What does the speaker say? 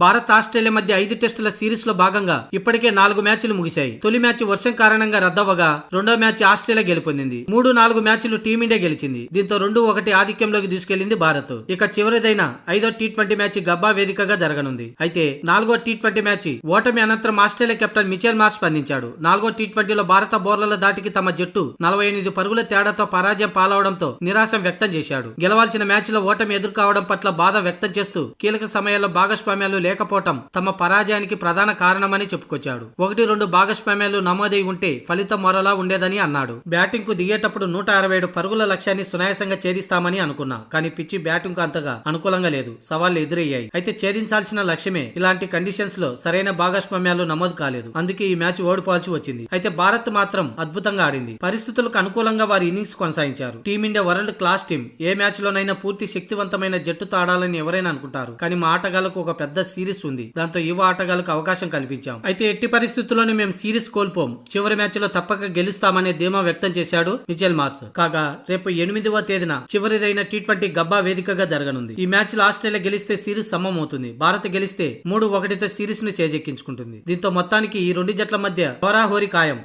Bharat Australia మధ్య 5 టెస్టుల series లో భాగంగా ఇప్పటికే 4 మ్యాచ్లు ముగిశాయి. తొలి మ్యాచ్ వర్షం కారణంగా రద్దవగా రెండో మ్యాచ్ ఆస్ట్రేలియా గెలుపొందింది. 3-4 మ్యాచ్లు టీమిండియా గెలిచింది. దీంతో 2-1 ఆధిక్యంలోకి దూసుకెళ్లింది భారత్. ఇక చివరిదైన 5వ టీ20 మ్యాచ్ గబ్బా వేదికగా జరగనుంది. అయితే 4వ టీ20 మ్యాచ్ ఓటమి అనంతరం ఆస్ట్రేలియా కెప్టెన్ మిచెల్ మార్ష్ స్పందించాడు. 4వ టీ20లో భారత బౌలర్ల దాటికి తమ జట్టు 48 పరుగుల తేడాతో పరాజయం పాలవడంతో నిరాశ వ్యక్తం చేశాడు. గెలవాల్సిన మ్యాచ్ లో ఓటమి ఎదుర్కోవడం పట్ల బాధ వ్యక్తం చేస్తూ కీలక సమయాల్లో భాగస్వామ్యాలు లేకపోవటం తమ పరాజయానికి ప్రధాన కారణమని చెప్పుకొచ్చాడు. 1-2 భాగస్వామ్యాలు నమోదై ఉంటే ఫలితం మరోలా ఉండేదని అన్నాడు. బ్యాటింగ్ కు దిగేటప్పుడు 167 పరుగుల లక్ష్యాన్ని సునాయాసంగా ఛేదిస్తామని అనుకున్నా, కానీ పిచ్చి బ్యాటింగ్ కు అంతగా అనుకూలంగా లేదు. సవాళ్లు ఎదురయ్యాయి. అయితే ఛేదించాల్సిన లక్ష్యమే. ఇలాంటి కండిషన్స్ లో సరైన భాగస్వామ్యాలు నమోదు కాలేదు. అందుకే ఈ మ్యాచ్ ఓడిపోవాల్సి వచ్చింది. అయితే భారత్ మాత్రం అద్భుతంగా ఆడింది. పరిస్థితులకు అనుకూలంగా వారి ఇన్నింగ్స్ కొనసాగించారు. Team India world class team. ఏ మ్యాచ్ లోనైనా పూర్తి శక్తివంతమైన జట్టుతో ఆడాలని ఎవరైనా అనుకుంటారు, కానీ మా ఆటగాళ్లకు ఒక పెద్ద సిరీస్ ఉంది. దాంతో యువ ఆటగాళ్లకు అవకాశం కల్పించాం. అయితే ఎట్టి పరిస్థితుల్లోనే మేము సిరీస్ కోల్పోం. చివరి మ్యాచ్ లో తప్పక గెలుస్తామనే ధీమా వ్యక్తం చేశాడు మిచెల్ మార్ష్. కాగా రేపు 8వ తేదీన చివరిదైన టీ20 గబ్బా వేదికగా జరగనుంది. ఈ మ్యాచ్ లో ఆస్ట్రేలియా గెలిస్తే సిరీస్ సమమవుతుంది. భారత్ గెలిస్తే 3-1తో సిరీస్ ను చేజెక్కించుకుంటుంది. దీంతో మొత్తానికి ఈ రెండు జట్ల మధ్య హోరాహోరీ ఖాయం.